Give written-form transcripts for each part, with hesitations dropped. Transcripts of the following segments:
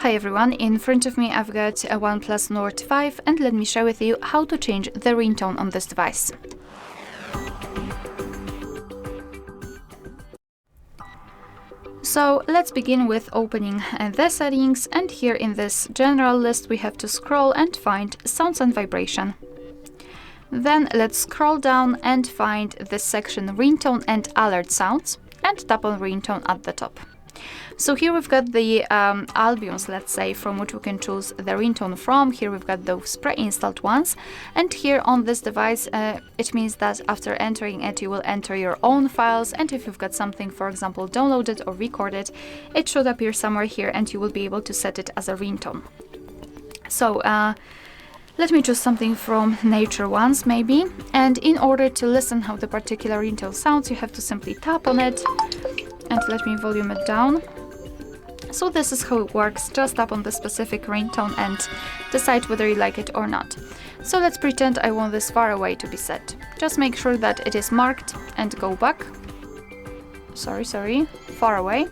Hi everyone, in front of me I've got a OnePlus Nord 5 and let me share with you how to change the ringtone on this device. So let's begin with opening the settings, and here in this general list we have to scroll and find sounds and vibration. Then let's scroll down and find this section ringtone and alert sounds and tap on ringtone at the top. So here we've got the albums, let's say, from which we can choose the ringtone from. Here we've got those pre-installed ones, and here on this device it means that after entering it you will enter your own files, and if you've got something, for example, downloaded or recorded, it should appear somewhere here and you will be able to set it as a ringtone. So let me choose something from nature ones maybe, and in order to listen how the particular ringtone sounds you have to simply tap on it, and let me volume it down. So this is how it works, just tap on the specific ringtone and decide whether you like it or not. So let's pretend I want this far away to be set. Just make sure that it is marked and go back. Far away.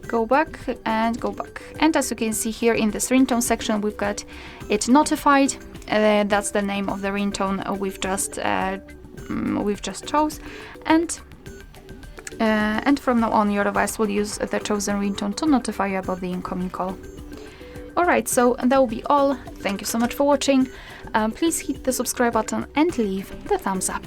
Go back and go back. And as you can see here in this ringtone section we've got it notified. That's the name of the ringtone we've just chose. And from now on your device will use the chosen ringtone to notify you about the incoming call. Alright, so that will be all. Thank you so much for watching. Please hit the subscribe button and leave the thumbs up.